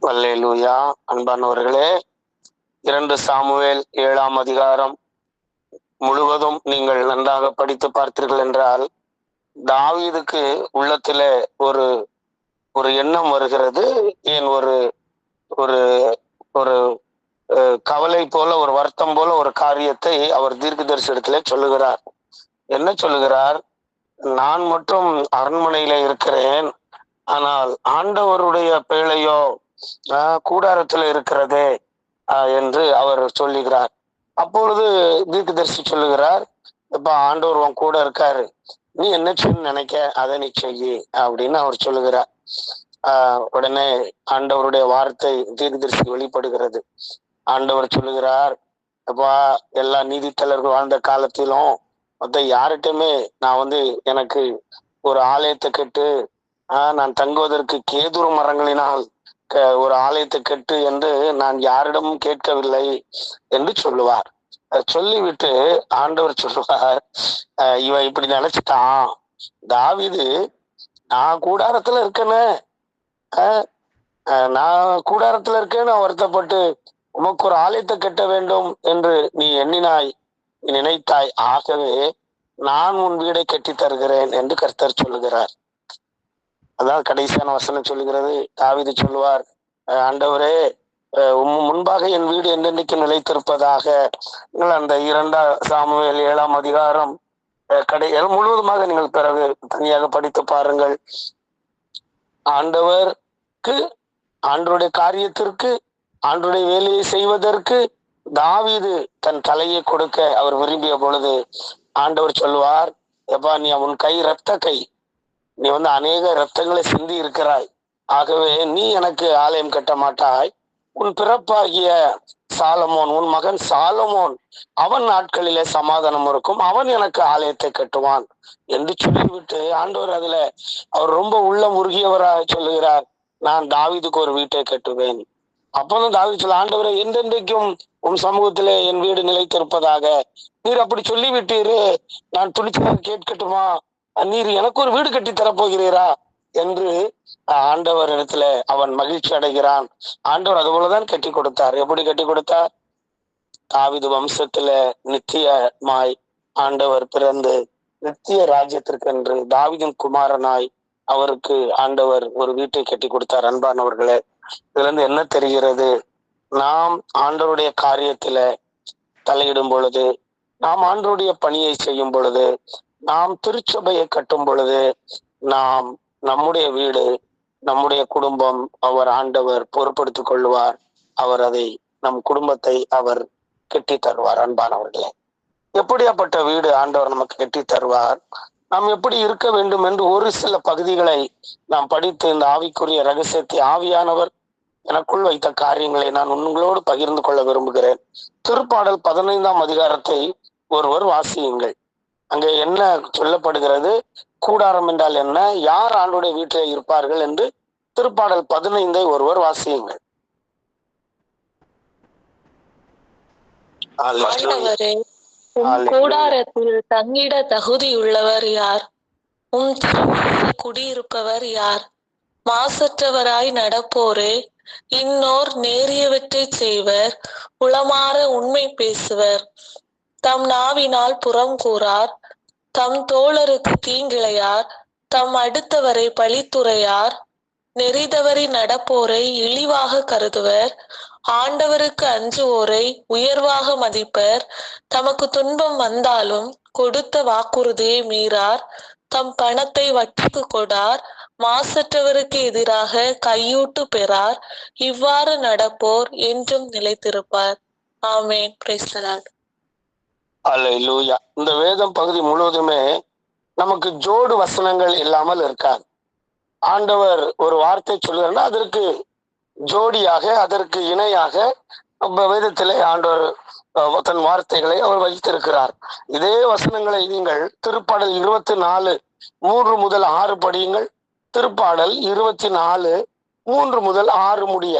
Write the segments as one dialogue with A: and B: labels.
A: அல்லேலூயா. அன்பானவர்களே, 2 சாமுவேல் 7ஆம் அதிகாரம் முழுவதும் நீங்கள் நன்றாக படித்து பார்த்தீர்கள் என்றால், தாவீதுக்கு உள்ளத்திலே ஒரு ஒரு எண்ணம் வருகிறது. ஏன் ஒரு ஒரு ஒரு கவலை போல, ஒரு வருத்தம் போல ஒரு காரியத்தை அவர் தீர்க்கதரிசியிடத்திலே சொல்லுகிறார். என்ன சொல்லுகிறார்? நான் மட்டும் அரண்மனையில இருக்கிறேன், ஆனால் ஆண்டவருடைய பேழையோ கூடாரத்தில் இருக்கிறதே என்று அவர் சொல்லுகிறார். அப்பொழுது தீர்க்கதரிசி சொல்லுகிறார், இப்ப ஆண்டவர் உன் கூட இருக்காரு, நீ என்ன செய்யணும்னு நினைக்க அதை நீ செய்யி அப்படின்னு அவர் சொல்லுகிறார். உடனே ஆண்டவருடைய வார்த்தை தீர்க்கதரிசி வெளிப்படுகிறது. ஆண்டவர் சொல்லுகிறார், அப்பா, எல்லா நீதித்தலர்கள் வாழ்ந்த காலத்திலும் மொத்த யார்கிட்டயுமே நான் எனக்கு ஒரு ஆலயத்தை கட்டு, நான் தங்குவதற்கு கேதுரு மரங்களினால் ஒரு ஆலயத்தை கட்டு என்று நான் யாரிடமும் கேட்கவில்லை என்று சொல்லுவார். சொல்லிவிட்டு ஆண்டவர் சொல்லுவார், இவன் இப்படி நினைச்சிட்டான், தாவீது நான் கூடாரத்துல இருக்கேன்னு நான் கூடாரத்துல இருக்கேன்னு வருத்தப்பட்டு உமக்கு ஒரு ஆலயத்தை கட்ட வேண்டும் என்று நீ எண்ணினாய், நினைத்தாய், ஆகவே நான் உன் வீடை கட்டி தருகிறேன் என்று கர்த்தர் சொல்லுகிறார். அதான் கடைசியான வசனம் சொல்லுகிறது. தாவீது சொல்லுவார், ஆண்டவரே, முன்பாக என் வீடு என்னென்னைக்கு நிலைத்திருப்பதாக. அந்த 2 சாமுவேல் 7ஆம் அதிகாரம் முழுவதுமாக நீங்கள் பிறகு தனியாக படித்து பாருங்கள். ஆண்டவருக்கு, ஆண்டவருடைய காரியத்திற்கு, ஆண்டவருடைய வேலையை செய்வதற்கு தாவீது தன் தலையை கொடுக்க அவர் விரும்பிய பொழுது ஆண்டவர் சொல்வார், எப்பா, நீ உன் கை இரத்த கை, நீ அநேக இரத்தங்களை சிந்தி இருக்கிறாய், ஆகவே நீ எனக்கு ஆலயம் கட்ட மாட்டாய், உன் பிறப்பாகிய சாலமோன், உன் மகன் சாலமோன், அவன் நாட்களிலே சமாதானம் இருக்கும், அவன் எனக்கு ஆலயத்தை கட்டுவான் என்று சொல்லிவிட்டு ஆண்டவர் அவர் ரொம்ப உள்ளம் உருகியவராக சொல்லுகிறார், நான் தாவீதுக்கு ஒரு வீட்டை கட்டுவேன். அப்பதான் தாவீது சொல்ல, ஆண்டவரை, என்றென்றைக்கும் உன் சமூகத்திலே என் வீடு நிலைத்திருப்பதாக. நீர் அப்படி சொல்லிவிட்டீரு, நான் துணிச்சலாக கேட்கட்டுமா? நீர் எனக்கு ஒரு வீடு கட்டி தரப்போகிறீரா என்று ஆண்டவர் இடத்துல அவன் மகிழ்ச்சி அடைகிறான். ஆண்டவர் அதுபோலதான் கட்டி கொடுத்தார். எப்படி கட்டி கொடுத்தார்? தாவீது வம்சத்துல நித்தியமாய் ஆண்டவர் பிறந்து நித்திய ராஜ்யத்திற்கென்று தாவீதின் குமாரனாய் அவருக்கு ஆண்டவர் ஒரு வீட்டை கட்டி கொடுத்தார். அன்பானவர்களே, இதுல இருந்து என்ன தெரிகிறது? நாம் ஆண்டவருடைய காரியத்துல தலையிடும் பொழுது, நாம் ஆண்டவருடைய பணியை செய்யும் பொழுது, நாம் திருச்சபையை கட்டும் பொழுது, நாம் நம்முடைய வீடு, நம்முடைய குடும்பம் அவர் ஆண்டவர் பொறுப்படுத்திக் கொள்வார். அவர் அதை, நம் குடும்பத்தை அவர் கட்டி தருவார். அன்பானவர்களே, எப்படியாப்பட்ட வீடு ஆண்டவர் நமக்கு கட்டி தருவார், நாம் எப்படி இருக்க வேண்டும் என்று ஒரு சில பகுதிகளை நாம் படித்து இந்த ஆவிக்குரிய ரகசியத்தை ஆவியானவர் எனக்குள் வைத்த காரியங்களை நான் உங்களோடு பகிர்ந்து கொள்ள விரும்புகிறேன். திருப்பாடல் 15ஆம் அதிகாரத்தை ஒருவர் வாசியுங்கள். அங்கே என்ன சொல்லப்படுகிறது? கூடாரம் என்றால் என்ன, யார் ஆண்டுடைய வீட்டில் இருப்பார்கள் என்று திருப்பாடல் 15ஐ ஒருவர் வாசியுங்கள்.
B: கூடாரத்தில் தங்கிட தகுதியுள்ளவர் யார்? உம் குடியிருப்பவர் யார்? மாசற்றவராய் நடப்போரே, இன்னோர் நேரியவற்றை செய்வர், உளமாற உண்மை பேசுவர், தம் நாவினால் புறம் கூறார், தம் தோழருக்கு தீங்கிழையார், தம் அடுத்தவரை பழித்துரையார், நெறிதவறி நடப்போரை இழிவாக கருதுவர், ஆண்டவருக்கு அஞ்சுவோரை உயர்வாக மதிப்பர், தமக்கு துன்பம் வந்தாலும் கொடுத்த வாக்குறுதியை மீறார், தம் பணத்தை வட்டிக்கு கொடார், மாசற்றவருக்கு எதிராக கையூட்டு பெறார், இவ்வாறு நடப்போர் என்றும் நிலைத்திருப்பார். ஆமென். Price the lord.
A: அல்லேலூயா. இந்த வேதம் பகுதி முழுவதுமே நமக்கு ஜோடு வசனங்கள் இல்லாமல் இருக்காது. ஆண்டவர் ஒரு வார்த்தை சொல்லுறா, அதற்கு ஜோடியாக, அதற்கு இணையாக வேதத்திலே ஆண்டவர் தன் வார்த்தைகளை அவர் வைத்திருக்கிறார். இதே வசனங்களை நீங்கள் திருப்பாடல் 24:3 முதல் 6 படியுங்கள். திருப்பாடல் 24:3 முதல் 6 முடிய.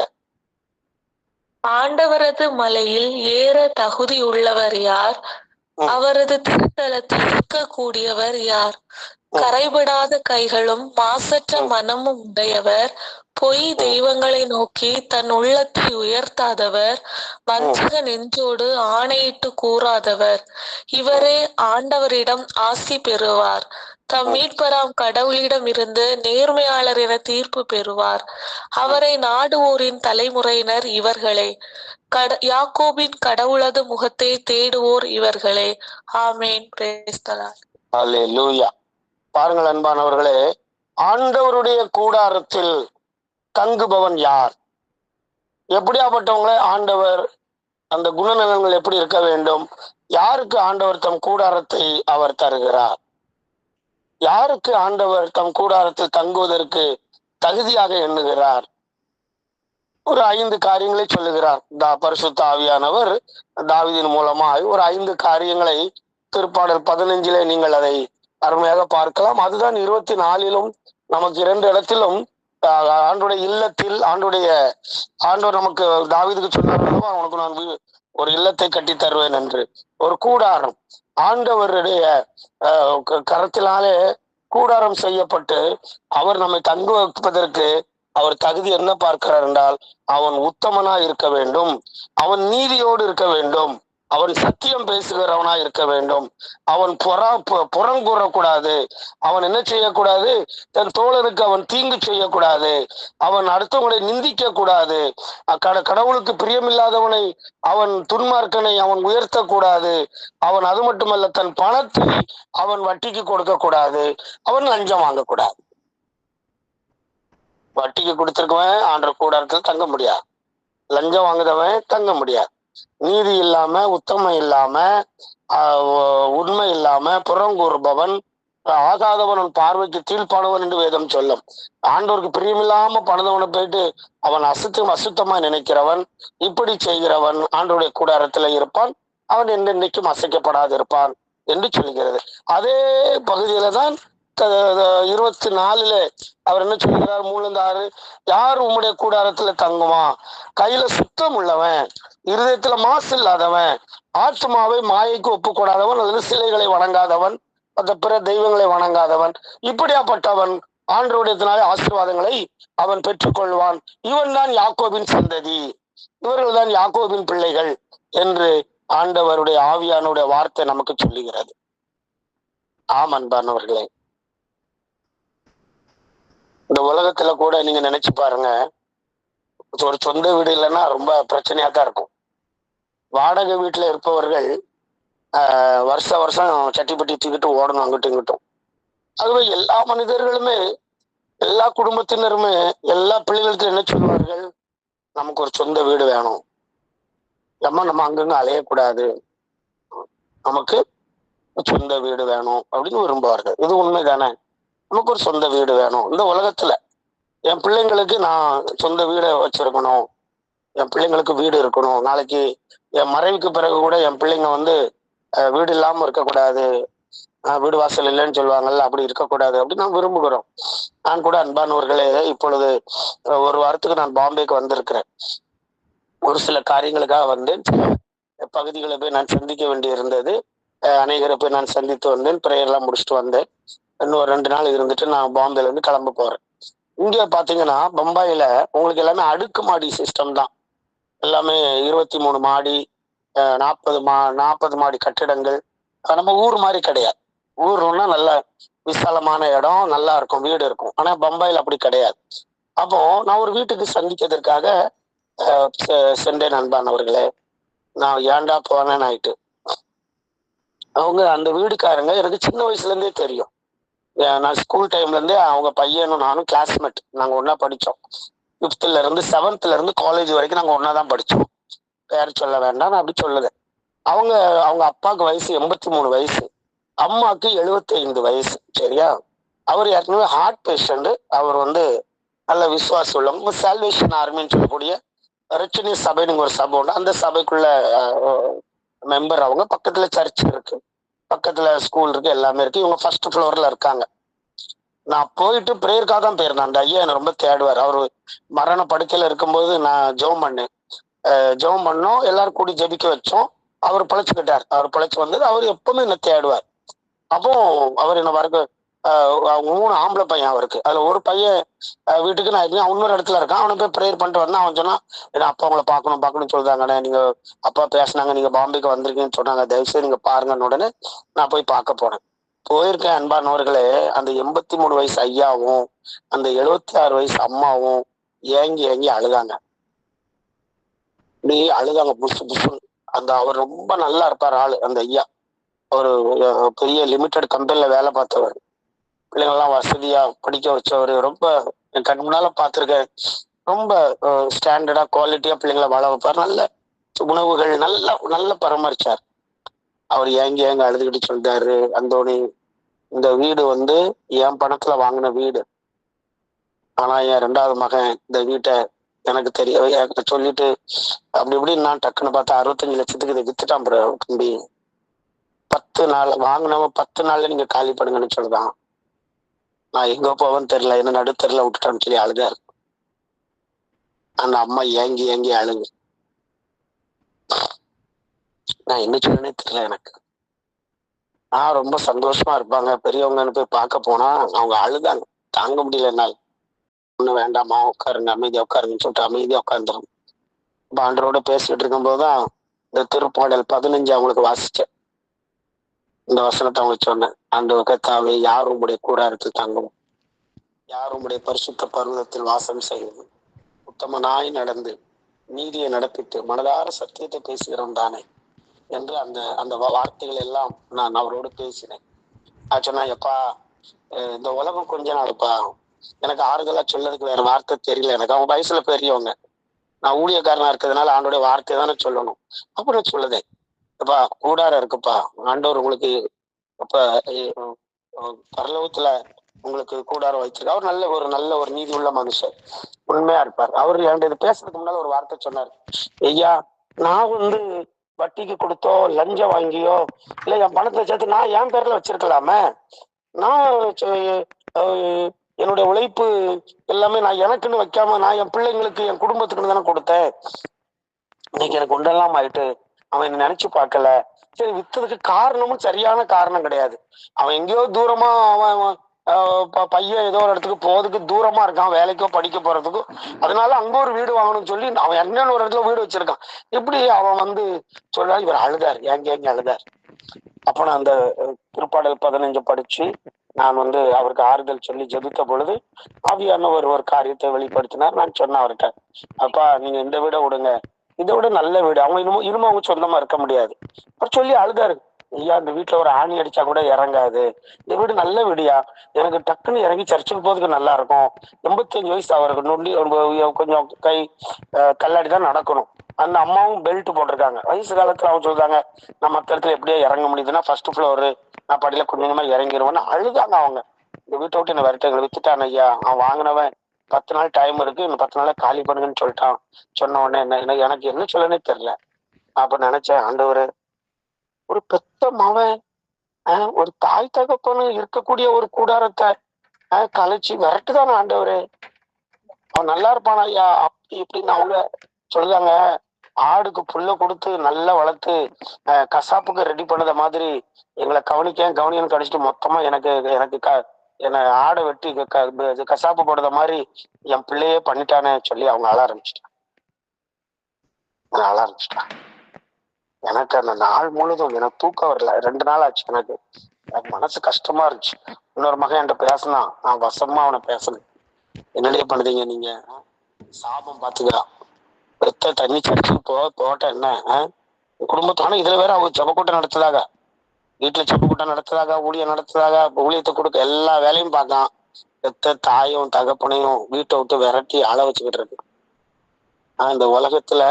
B: ஆண்டவரது மலையில் ஏற தகுதி உள்ளவர் யார்? அவரது திருத்தலத்தில் இருக்கக்கூடியவர் யார்? கரைபடாத கைகளும் மாசற்ற மனமும் உடையவர், பொய் தெய்வங்களை நோக்கி தன் உள்ளத்தை உயர்த்தாதவர், வஞ்சக நெஞ்சோடு ஆணையிட்டு கூறாதவர், இவரே ஆண்டவரிடம் ஆசி பெறுவார். தம் மீட்பராம் கடவுளிடம் இருந்து நேர்மையாளர் என தீர்ப்பு பெறுவார். அவரை நாடுவோரின் தலைமுறையினர் இவர்களே. யாக்கோபின் கடவுளது முகத்தை தேடுவோர் இவர்களே. ஆமேன். Praise the lord.
A: அல்லேலூயா. பாருங்கள் அன்பானவர்களே, ஆண்டவருடைய கூடாரத்தில் தங்குபவன் யார்? எப்படியாப்பட்டவங்களே ஆண்டவர், அந்த குணநலன்கள் எப்படி இருக்க வேண்டும்? யாருக்கு ஆண்டவர் தம் கூடாரத்தை அவர் தருகிறார்? யாருக்கு ஆண்டவர் தம் கூடாரத்தில் தங்குவதற்கு தகுதியாக எண்ணுகிறார்? ஒரு 5 காரியங்களை சொல்லுகிறார். பரிசுத்த ஆவியானவர் தாவீதின் மூலமாய் ஒரு 5 காரியங்களை திருப்பாடல் 15 நீங்கள் அதை அருமையாக பார்க்கலாம். அதுதான் 24 நமக்கு 2 இடத்திலும் ஆண்டுடைய இல்லத்தில் ஆண்டவர் நமக்கு தாவீதுக்கு சொன்னார், உனக்கு நான் ஒரு இல்லத்தை கட்டி தருவேன் என்று. ஒரு கூடாரம் ஆண்டவருடைய கரத்தினாலே கூடாரம் செய்யப்பட்டு அவர் நம்மை தங்க வைப்பதற்கு அவர் தகுதி என்ன பார்க்கிறார் என்றால், அவன் உத்தமனா இருக்க வேண்டும், அவன் நீதியோடு இருக்க வேண்டும், அவன் சத்தியம் பேசுகிறவனா இருக்க வேண்டும், அவன் புறங்கூறக்கூடாது, அவன் என்ன செய்யக்கூடாது, தன் தோழருக்கு அவன் தீங்கு செய்யக்கூடாது, அவன் அடுத்தவங்களை நிந்திக்க கூடாது, கடவுளுக்கு பிரியமில்லாதவனை, அவன் துன்மார்க்கனை அவன் உயர்த்தக்கூடாது, அவன் அது மட்டுமல்ல தன் பணத்தை அவன் வட்டிக்கு கொடுக்க கூடாது, அவன் லஞ்சம் வாங்கக்கூடாது. வட்டிக்கு கொடுத்திருக்கவன் ஆண்டவர் கூடாரத்தில் தங்க முடியாது, லஞ்சம் வாங்குறவன் தங்க முடியாது. நீதி இல்லாம, உத்தமம் இல்லாம, உண்மை இல்லாம, புறங்கூறுபவன், ஆகாதவன் பார்வைக்கு கீழ்ப்பானவன் என்று வேதம் சொல்லும். ஆண்டவருக்கு பிரியமில்லாம பணதவனை போயிட்டு அவன் அசுத்தமா நினைக்கிறவன், இப்படி செய்கிறவன் ஆண்டவருடைய கூடாரத்துல இருப்பான், அவன் என்றென்றைக்கும் அசைக்கப்படாது இருப்பான் என்று சொல்கிறது. அதே பகுதியில தான் 24 அவர் என்ன சொல்கிறார், 3-6, யார் உம்முடைய கூடாரத்துல தங்குமா? கையில சுத்தம் உள்ளவன், இருதயத்துல மாசு இல்லாதவன், ஆத்மாவை மாயைக்கு ஒப்புக்கொடாதவன், அதுல சிலைகளை வணங்காதவன், அந்த பிற தெய்வங்களை வணங்காதவன், இப்படியாப்பட்டவன் ஆண்டவருடையத்தினாலே ஆசீர்வாதங்களை அவன் பெற்றுக்கொள்வான். இவன் தான் யாக்கோபின் சந்ததி, இவர்கள் தான் யாக்கோபின் பிள்ளைகள் என்று ஆண்டவருடைய ஆவியானுடைய வார்த்தை நமக்கு சொல்லுகிறது. அன்பானவர்களே, இந்த உலகத்துல கூட நீங்க நினைச்சு பாருங்க, ஒரு சொந்த வீடு இல்லைன்னா ரொம்ப பிரச்சனையா தான் இருக்கும். வாடகை வீட்டுல இருப்பவர்கள் வருஷம் சட்டிப்பட்டி தூக்கிட்டு ஓடணும் அங்கிட்டும் இங்கிட்டும். அதுவே எல்லா மனிதர்களுமே, எல்லா குடும்பத்தினருமே, எல்லா பிள்ளைகளுக்கும் என்ன சொல்லுவார்கள், நமக்கு ஒரு சொந்த வீடு வேணும், நம்ம அங்கங்க அலையக்கூடாது, நமக்கு சொந்த வீடு வேணும் அப்படின்னு விரும்புவார்கள். இது உண்மைதானே? நமக்கு ஒரு சொந்த வீடு வேணும். இந்த உலகத்துல என் பிள்ளைங்களுக்கு நான் சொந்த வீடை வச்சிருக்கணும், என் பிள்ளைங்களுக்கு வீடு இருக்கணும், நாளைக்கு என் மறைவுக்கு பிறகு கூட என் பிள்ளைங்க வீடு இல்லாம இருக்கக்கூடாது, வீடு வாசல் இல்லைன்னு சொல்லுவாங்கல்ல, அப்படி இருக்கக்கூடாது அப்படின்னு நான் விரும்புகிறோம். நான் கூட அன்பானவர்களே, இப்பொழுது 1 வாரத்துக்கு நான் பாம்பேக்கு வந்திருக்கிறேன். ஒரு சில காரியங்களுக்காக பகுதிகளை போய் நான் சந்திக்க வேண்டி இருந்தது. அநேகரை போய் நான் சந்தித்து வந்தேன், பிரேயர்லாம் முடிச்சுட்டு வந்தேன். இன்னும் 2 நாள் இருந்துட்டு நான் பாம்பேல இருந்து கிளம்ப போறேன். இங்க பாத்தீங்கன்னா பம்பாயில உங்களுக்கு எல்லாமே அடுக்குமாடி சிஸ்டம் தான். எல்லாமே 23 மாடி, 40 மாடி கட்டிடங்கள். நம்ம ஊர் மாதிரி கிடையாது. ஊர்னா நல்ல விசாலமான இடம், நல்லா இருக்கும், வீடு இருக்கும். ஆனா பம்பாயில அப்படி கிடையாது. அப்போ நான் ஒரு வீட்டுக்கு சந்திக்கிறதுக்காக சென்றேன். அன்பானவர்களே, நான் ஏன்டா போனேன்னு ஆயிட்டு. அவங்க அந்த வீடுக்காரங்க எனக்கு சின்ன வயசுல இருந்தே தெரியும். நான் ஸ்கூல் டைம்ல இருந்தே அவங்க பையனும் நானும் கிளாஸ்மேட், நாங்க ஒன்னா படிச்சோம். 5th இருந்து 7th இருந்து காலேஜ் வரைக்கும் நாங்க ஒன்னாதான் படிச்சோம். பேர் சொல்ல வேண்டாம், நான் அப்படி சொல்லுதேன். அவங்க அப்பாவுக்கு வயசு 83 வயசு, அம்மாவுக்கு 75 வயசு. சரியா? அவர் ஏற்கனவே ஹார்ட் பேஷண்ட். அவர் நல்ல விசுவாசம் உள்ளவங்க. சால்வேஷன் ஆர்மின்னு சொல்லக்கூடிய ரட்சணி சபைன்னு ஒரு சபை உண்டு, அந்த சபைக்குள்ள மெம்பர். அவங்க பக்கத்துல சர்ச் இருக்கு, பக்கத்துல ஸ்கூல் இருக்கு, எல்லாமே இருக்கு. இவங்க 1st ஃப்ளோர்ல இருக்காங்க. நான் போயிட்டு பிரேயருக்காக தான் போயிருந்தேன். அந்த ஐயா என்னை ரொம்ப தேடுவார். அவரு மரண படுக்கையில இருக்கும்போது நான் ஜெபம் பண்ணேன். ஜெபம் பண்ணோம், எல்லாரும் கூடி ஜெபிக்க வச்சோம். அவர் பிழைச்சுக்கிட்டார். அவர் பிழைச்சு வந்தது. அவர் எப்பவுமே என்னை தேடுவார். அப்போ அவர் என்ன 3 ஆம்பளை பையன் அவருக்கு. அதுல ஒரு பையன் வீட்டுக்கு நான் இன்னொரு இடத்துல இருக்கான். அவனை போய் ப்ரேயர் பண்ணிட்டு வந்தேன். அவன் சொன்னா, ஏன்னா அப்பா உங்களை பார்க்கணும்னு சொல்றாங்கண்ணே, நீங்க அப்பா பேசினாங்க, நீங்க பாம்பேக்கு வந்திருக்கீங்கன்னு சொன்னாங்க, தயவுசெய்து நீங்க பாருங்கன்னு உடனே நான் போய் பார்க்க போனேன். போயிருக்கேன். அன்பானவர்களே, அந்த 83 வயசு ஐயாவும் அந்த 76 வயசு அம்மாவும் ஏங்கி ஏங்கி அழுதாங்க. இப்படி அழுதாங்க புசு புசுன்னு. அவர் ரொம்ப நல்லா இருப்பார் ஆளு அந்த ஐயா. ஒரு பெரிய லிமிடெட் கம்பெனில வேலை பார்த்தவர். பிள்ளைங்கள்லாம் வசதியா படிக்க வச்சவர். ரொம்ப என் கண் முன்னால பார்த்துருக்கேன். ரொம்ப ஸ்டாண்டர்டா குவாலிட்டியா பிள்ளைங்களை வாழ வைப்பார். நல்ல உணவுகள் நல்ல நல்ல பராமரிச்சார். அவர் ஏங்கி அழுதுகிட்டு சொல்லிட்டாரு, அந்தோணி, இந்த வீடு என் பணத்துல வாங்கின வீடு. ஆனா என் 2வது மகன் இந்த வீட்டை எனக்கு தெரிய சொல்லிட்டு அப்படி இப்படின்னு நான் டக்குன்னு பார்த்தா 65 லட்சத்துக்கு இதை வித்துட்டான் ப்ரோ தம்பி. 10 நாள் வாங்கினவன் 10 நாள்ல நீங்க காலி பண்ணுங்கன்னு சொல்லுதான். நான் எங்க போவேன்னு தெரியல, என்ன நடுத்தரில் விட்டுட்டான்னு சொல்லி அழுதாரு. அந்த அம்மா ஏங்கி ஏங்கி அழுகு. நான் என்ன சொல்லனே தெரியல எனக்கு. ரொம்ப சந்தோஷமா இருப்பாங்க பெரியவங்கன்னு போய் பார்க்க போனா அவங்க அழுதாங்க. தாங்க முடியல என்னால். ஒன்றும் வேண்டாமா, உட்காருங்க, அமைதியா உட்காருங்கன்னு சொல்லிட்டு அமைதியா உட்காந்துரும். ஆண்டரோட பேசிட்டு இருக்கும் போதுதான் இந்த திருப்பாடல் 15 அவங்களுக்கு வாசிச்சேன். இந்த வசனத்தை அவங்களுக்கு சொன்னேன். ஆண்டவர் கர்த்தாவே, யார் உம்முடைய கூடாரத்தில் தங்கும், யார் உம்முடைய பரிசுத்த பர்வதத்தில் வாசம் செய்வது, உத்தமனாய் நடந்து நீதியை நடப்பிட்டு மனதார சத்தியத்தை பேசுகிறோம் தானே என்று அந்த அந்த வார்த்தைகள் எல்லாம் நான் அவரோடு பேசினேன். சொன்னா, எப்பா இந்த உலகம் கொஞ்ச நாள்ப்பா, எனக்கு ஆறுதலா சொல்லறதுக்கு வேற வார்த்தை தெரியல. எனக்கு அவங்க வயசுல பெரியவங்க, நான் ஊழியக்காரனா இருக்கிறதுனால ஆண்டோடைய வார்த்தை தானே சொல்லணும். அப்புறம் சொல்லுதேன், அப்பா கூடாரம் இருக்குப்பா, ஆண்டவர் உங்களுக்கு அப்ப பரலோகத்துல உங்களுக்கு கூடாரம் வச்சிருக்க. அவர் நல்ல ஒரு நீதி உள்ள மனுஷர், உண்மையா இருப்பார். அவர் என்கிட்ட இது பேசுறதுக்கு முன்னால ஒரு வார்த்தை சொன்னார். ஐயா, நான் வட்டிக்கு கொடுத்தோ லஞ்சம் வாங்கியோ இல்ல என் பணத்தை சேர்த்து நான் என் பேர்ல வச்சிருக்கலாமே. நான் என்னுடைய உழைப்பு எல்லாமே நான் எனக்குன்னு வைக்காம நான் என் பிள்ளைங்களுக்கு என் குடும்பத்துக்குன்னு தானே கொடுத்தேன். இன்னைக்கு எனக்கு உண்டெல்லாம் ஆயிட்டு. அவன் என்ன நினைச்சு பார்க்கல. சரி, வித்ததுக்கு காரணமும் சரியான காரணம் கிடையாது. அவன் எங்கேயோ தூரமா அவன் பையன் ஏதோ ஒரு இடத்துக்கு போறதுக்கு தூரமா இருக்கான், வேலைக்கோ படிக்க போறதுக்கோ. அதனால அங்க ஒரு வீடு வாங்கணும்னு சொல்லி அவன் என்னன்னு ஒரு இடத்துல வீடு வச்சிருக்கான். இப்படி அவன் சொல்றாரு. இவர் அழுதார், ஏங்க அழுதார். அப்ப நான் அந்த திருப்பாடல் 15 படிச்சு நான் அவருக்கு ஆறுதல் சொல்லி ஜெபித்த பொழுது ஆவியானவர் ஒரு காரியத்தை வெளிப்படுத்தினார். நான் சொன்னேன் அவர்கிட்ட, அப்பா நீங்க இந்த வீடை விடுங்க, இதை விட நல்ல வீடு. அவங்க இனிமே அவங்க சொந்தமா இருக்க முடியாது. அவர் சொல்லி அழுதாரு. ஐயா, இந்த வீட்டுல ஒரு ஆணி அடிச்சா கூட இறங்காது, இந்த வீடு நல்ல வீடியா, எனக்கு டக்குன்னு இறங்கி சர்ச்சுக்கு போறதுக்கு நல்லா இருக்கும். 85 வயசு அவருக்கு, நொண்டி கொஞ்சம் கை கல்லாடி தான் நடக்கணும். அந்த அம்மாவும் பெல்ட் போட்டிருக்காங்க. வயசு காலத்துல அவங்க சொல்றாங்க, நான் மற்ற இடத்துல எப்படியோ இறங்க முடியுதுன்னா ஃபர்ஸ்ட் ஃப்ளோரு, நான் படியில கொஞ்சமா இறங்கிடுவேன்னு அழுதாங்க அவங்க. இந்த வீட்டை விட்டு என்ன விரட்டங்களை வித்துட்டான் ஐயா, அவன் வாங்கினவன் 10 நாள் டைம் இருக்கு, இன்னும் 10 நாள காலி பண்ணுங்கன்னு சொல்லிட்டான். சொன்ன உடனே எனக்கு என்ன சொல்லனே தெரியல. அப்ப நினைச்சேன், ஆண்டவரு, ஒரு பெத்த மவன் ஒரு தாய் தகப்பனு இருக்கக்கூடிய ஒரு கூடாரத்தை கலைச்சி விரட்டுதானே ஆண்டவரு, அவன் நல்லா இருப்பானா ஐயா அப்படி இப்படின்னு அவங்க சொல்லுதாங்க. ஆடுக்கு புல்ல கொடுத்து நல்லா வளர்த்து கசாப்புக்கு ரெடி பண்ணத மாதிரி எங்களை கவனிக்கன்னு கடிச்சிட்டு மொத்தமா என்னை ஆடை வெட்டி கசாப்பு போடுற மாதிரி என் பிள்ளையே பண்ணிட்டானே சொல்லி அவங்க அழ ஆரம்பிச்சிட்டான். எனக்கு அந்த நாள் முழுதும் எனக்கு தூக்கம் வரல. 2 நாள் ஆச்சு. எனக்கு மனசு கஷ்டமா இருந்துச்சு. இன்னொரு மகன் என்கிட்ட பேசினான். நான் வசமா அவனை பேசினேன். என்னடியே பண்ணுதீங்க நீங்க, சாபம் பாத்துக்கிறான், பெத்த தண்ணி சர்ச்சுக்கு போட்ட என்ன குடும்பத்தான. இதுல வேற அவங்க ஜபக்கூட்டம் நடத்துதாக, வீட்டுல ஜபக்கூட்டம் நடத்துதாக, ஊழியம் நடத்துதாக, ஊழியத்தை கொடுக்க எல்லா வேலையும் பார்த்தான். பெத்த தாயும் தகப்பனையும் வீட்டை விட்டு விரட்டி ஆள வச்சுக்கிட்டு இருக்கு. இந்த உலகத்துல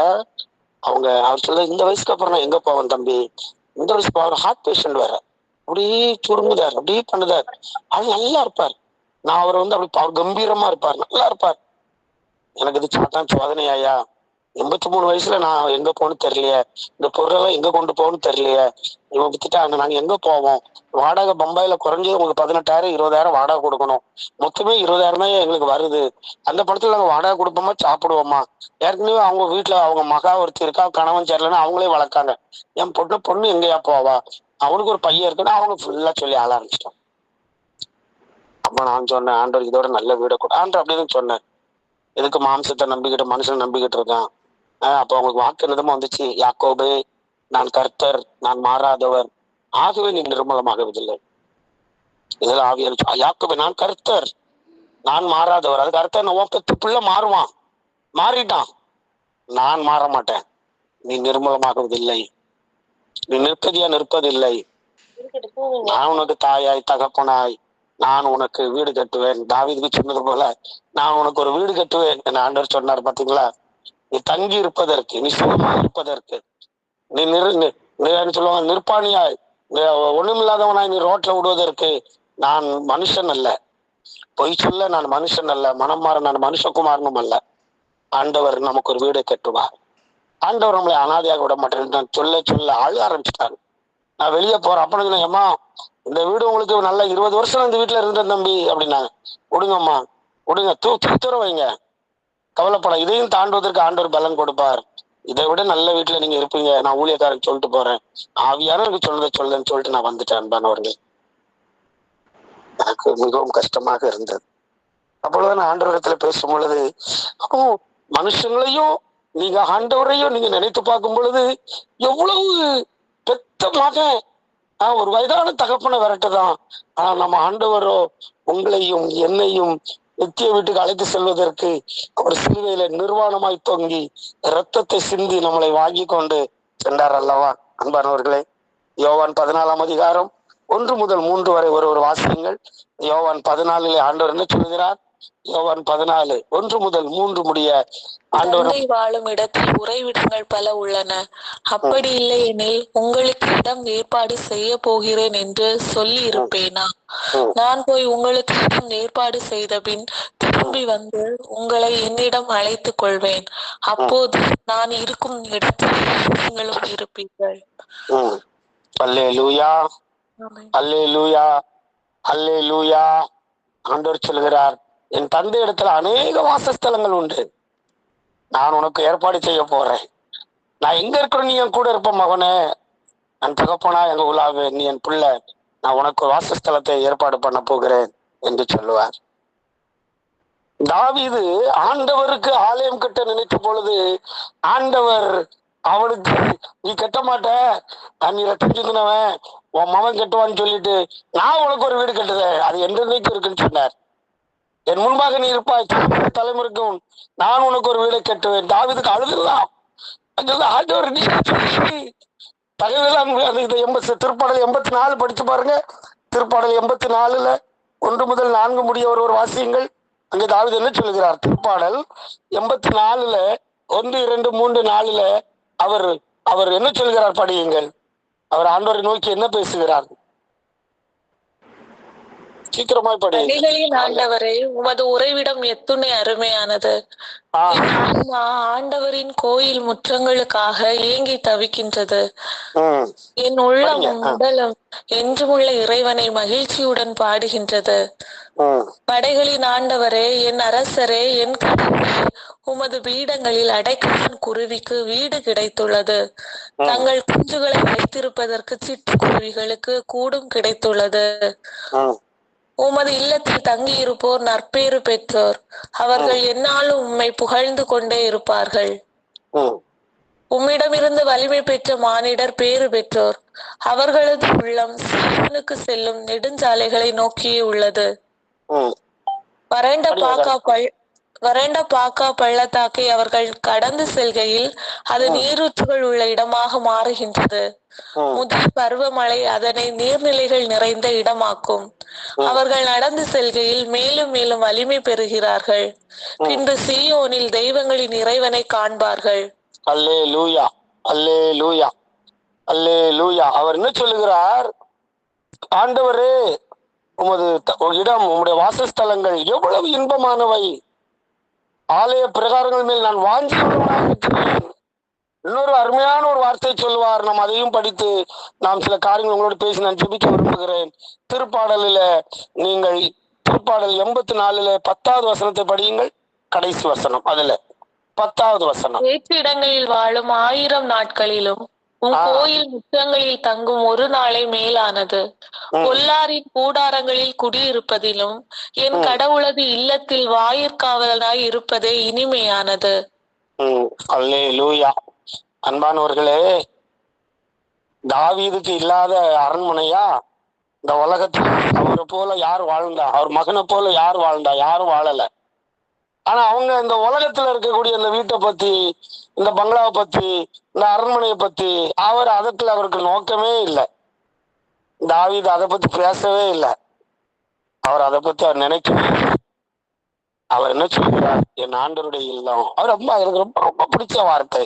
A: அவர் சொல்ல, இந்த வயசுக்கு அப்புறம் நான் எங்க போவேன் தம்பி, இந்த வயசுக்கு அவர் ஹார்ட் பேஷண்ட் வேற, அப்படியே சுருங்குதார், அப்படியே பண்ணுதார். அவர் நல்லா இருப்பார். நான் அவர் அப்படி அவர் கம்பீரமா இருப்பார், நல்லா இருப்பார். எனக்கு இது சாத்தான் சோதனையாயா, 83 வயசுல நான் எங்க போகணும்னு தெரியலையே, இந்த பொருளெல்லாம் எங்க கொண்டு போகணும்னு தெரியலையே, இவன் வித்துட்டாங்க, நாங்க எங்க போவோம், வாடகை பம்பாயில குறைஞ்சது உங்களுக்கு 18,000 20,000 வாடகை கொடுக்கணும், மொத்தமே 20,000 தான் எங்களுக்கு வருது. அந்த படத்துல நாங்க வாடகை கொடுப்போமா சாப்பிடுவோமா? ஏற்கனவே அவங்க வீட்டுல அவங்க மகா ஒருத்தி இருக்கா, கணவன் சேரலன்னா அவங்களே வளர்க்காங்க. என் பொண்ணு எங்கேயா போவா, அவனுக்கு ஒரு பையன் இருக்குன்னா அவங்க ஃபுல்லா சொல்லி ஆள ஆரம்பிச்சிட்டோம். அப்ப நான் சொன்னேன், ஆண்டவர் இதோட நல்ல வீடை கொடு ஆண்டவர் அப்படின்னு சொன்னேன். எதுக்கு மாம்சத்தை நம்பிக்கிட்டு மனுஷன் நம்பிக்கிட்டு இருக்கான்? அப்ப அவங்களுக்கு வாக்கு நிதமா வந்துச்சு, யாக்கோபே நான் கர்த்தர், நான் மாறாதவர், ஆகவே நீ நிர்மலமாகவில்லை. இதுல ஆவியர் யாக்கோபே நான் கர்த்தர், நான் மாறாதவர். அதுக்கு அர்த்தம் உன் பெத்து பிள்ளை மாறுவான், மாறிட்டான். நான் மாற மாட்டேன். நீ நிர்மலமாகுவதில்லை, நீ நிற்கதியா நிற்பதில்லை. நான் உனக்கு தாயாய் தகப்பனாய் நான் உனக்கு வீடு கட்டுவேன். தாவீதுக்கு சொன்னது போல நான் உனக்கு ஒரு வீடு கட்டுவேன் என ஆண்டவர் சொன்னார். பாத்தீங்களா? நீ தங்கி இருப்பதற்கு, நீ சுகமா இருப்பதற்கு, நீ சொல்லுவாங்க நிற்பாணியாய், ஒண்ணுமில்லாதவனாய் நீ ரோட்ல விடுவதற்கு நான் மனுஷன் அல்ல. பொய் சொல்ல நான் மனுஷன் அல்ல. மனம் மாற நான் மனுஷகுமாரனும் அல்ல. ஆண்டவர் நமக்கு ஒரு வீடை கட்டுவார். ஆண்டவர் நம்மளை அனாதையாக விட மாட்டேன். சொல்ல சொல்ல அழ ஆரம்பிச்சுட்டாங்க. நான் வெளியே போறேன். அப்ப ஏம்மா இந்த வீடு உங்களுக்கு நல்ல 20 வருஷம் இந்த வீட்டுல இருந்தேன் தம்பி அப்படின்னாங்க. விடுங்கம்மா, விடுங்க, தூர வைங்க, கவலைப்பட. இதையும் தாண்டுவதற்கு ஆண்டவர் பலன் கொடுப்பார். இதை விட நல்ல வீட்டுல நீங்க இருப்பீங்க. நான் ஊழியக்காரன் சொல்லிட்டு போறேன், ஆவியானவருக்கு சொல்லுன்னு சொல்லிட்டு நான் வந்துட்டேன். அன்பானவர்கள், எனக்கு மிகவும் கஷ்டமாக இருந்தது. அப்பொழுது ஆண்டவரத்துல பேசும் பொழுது, அப்போ மனுஷங்களையும் நீங்க ஆண்டவரையும் நீங்க நினைத்து பார்க்கும் பொழுது எவ்வளவு பெத்த மகன், ஒரு வயதான தகப்பனை விரட்டுதான். ஆனா நம்ம ஆண்டவரோ உங்களையும் என்னையும் நித்திய வீட்டுக்கு அழைத்து செல்வதற்கு அவர் சிலுவையில நிர்வாணமாய் தொங்கி இரத்தத்தை சிந்தி நம்மளை வாங்கி கொண்டு சென்றார் அல்லவா? அன்பானவர்களே, யோவான் 14ஆம் அதிகாரம் 1 முதல் 3 வரை ஒரு வாசியுங்கள். யோவான் 14 ஆண்டவர் என்ன சொல்கிறார்? யோவான் 14 1 முதல் 3 முடிய ஆண்டவர்
B: வாழும் இடத்தில் உறைவிடங்கள் பல உள்ளன. அப்படி இல்லை எனில் உங்களுக்கு இடம் ஏற்பாடு செய்ய போகிறேன் என்று சொல்லி இருப்பேனா? நான் போய் உங்களுக்கு இடம் ஏற்பாடு செய்த பின் திரும்பி வந்து உங்களை என்னிடம் அழைத்துக் கொள்வேன். அப்போது நான் இருக்கும் இடத்தில் நீங்களும் இருப்பீர்கள்.
A: அல்லேலூயா, அல்லேலூயா, அல்லேலூயா. ஆண்டவர் சொல்கிறார், என் தந்தை இடத்துல அநேக வாசஸ்தலங்கள் உண்டு. நான் உனக்கு ஏற்பாடு செய்ய போறேன். நான் எங்க இருக்கிறேன், நீ என் கூட இருப்ப மகனே. என் தகப்பனா எங்க உலாவே, நீ என் பிள்ளை. நான் உனக்கு வாசஸ்தலத்தை ஏற்பாடு பண்ண போகிறேன் என்று சொல்லுவார். தாவீது ஆண்டவருக்கு ஆலயம் கட்ட நினைத்த பொழுது ஆண்டவர் அவனுக்கு, நீ கட்ட மாட்ட, நீ ரத்தம் சிந்தினவன், உன் மகன் கட்டுவான்னு சொல்லிட்டு நான் உனக்கு ஒரு வீடு கட்டுதேன், அது என்றைக்கு இருக்குன்னு சொன்னார். என் முன்பாக நீ இருப்பாய், தலைமுறைக்கும் நான் உனக்கு ஒரு வீடை கட்டுவேன். தாவீதுக்கு அழுதுலாம். ஆண்டவர் திருப்பாடல் 84 படிச்சு பாருங்க. திருப்பாடல் 84 1 முதல் 4 முடிய ஒரு வாசியங்கள். அங்கே தாவீது என்ன சொல்லுகிறார்? திருப்பாடல் 84 1 2 3 4 அவர் என்ன சொல்கிறார்? படியுங்கள். அவர் ஆண்டவரை நோக்கி என்ன பேசுகிறார்? சீக்கிரமாய் படியுங்கள்.
B: ஆண்டவரே, உமது உறைவிடம் எத்துணை அருமையானது. ஆண்டவரின் கோயில் முற்றங்களுக்காக ஏங்கி தவிக்கின்றது. என் உள்ளம் உடலும் என்றுமுள்ள இறைவனை மகிழ்ச்சியுடன் பாடுகின்றது. படைகளின் ஆண்டவரே, என் அரசரே, என் கடவுளே, உமது பீடங்களில் அடைக்கலன் குருவிக்கு வீடு கிடைத்துள்ளது. தங்கள் குஞ்சுகளை வைத்திருப்பதற்கு சிட்டுக்குருவிகளுக்கு கூடும் கிடைத்துள்ளது. உமது இல்லத்தில் தங்கி இருப்போர் நற்பேறு பெற்றோர். அவர்கள் என்னாலும் உம்மை புகழ்ந்து கொண்டே இருப்பார்கள். உம்மிடமிருந்து வலிமை பெற்ற மானிடர் பேறு பெற்றோர். அவர்களது உள்ளம் சீயோனுக்கு செல்லும் நெடுஞ்சாலைகளை நோக்கியே உள்ளது. வறண்ட பாக்கா பள்ளத்தாக்கை அவர்கள் கடந்து செல்கையில் அது நீரூற்றுகள் உள்ள இடமாக மாறுகின்றது. முதல் பருவமழை அதனை நீர்நிலைகள் நிறைந்த இடமாக்கும். அவர்கள் நடந்து செல்கையில் மேலும் மேலும் வலிமை பெறுகிறார்கள். பின்பு சீயோனில் தெய்வங்களின் இறைவனை காண்பார்கள்.
A: அல்லேலூயா, அல்லேலூயா, அல்லேலூயா. அவர் என்ன சொல்லுகிறார்? ஆண்டவரே, உமது இடம், உம்முடைய வாசஸ்தலங்கள் எவ்வளவு இன்பமானவை. ஆலய பிரகாரங்கள் மேல் நான் வாங்கி இன்னொரு அருமையான ஒரு வார்த்தை சொல்லுவார். நாம் அதையும் படித்து நாம் சில காரியங்கள் உங்களோடு பேசி நான் ஜெபிக்க விரும்புகிறேன். திருப்பாடலில் நீங்கள் திருப்பாடல் 84 10வது வசனத்தை படியுங்கள். கடைசி வசனம், அதுல 10வது வசனம்.
B: இடங்களில் வாழும் 1000 நாட்களிலும் உன் கோயில் முற்றங்களில் தங்கும் ஒரு நாளே மேலானது. பொல்லாரின் கூடாரங்களில் குடியிருப்பதிலும் என் கடவுளது இல்லத்தில் வாயிற்காவலனாய் இருப்பதே இனிமையானது.
A: அல்லேலூயா. அன்பானவர்களே, தாவீதுக்கு இல்லாத அரண்மனையா இந்த உலகத்துல? அவரை போல யார் வாழ்ந்தா? அவர் மகனை போல யார் வாழ்ந்தா? யாரும் வாழல. ஆனா அவங்க இந்த உலகத்துல இருக்கக்கூடிய இந்த வீட்டை பத்தி, இந்த பங்களாவை பத்தி, இந்த அரண்மனையை பத்தி அதத்துல அவருக்கு நோக்கமே இல்லை. தாவீது அதை பத்தி பேசவே இல்லை. அவர் அதை பத்தி அவர் நினைக்கவே இல்லை. அவர் என்ன சொல்கிறார்? என் ஆண்டவருடைய இல்லம். அவர் எனக்கு ரொம்ப ரொம்ப பிடிச்ச வார்த்தை.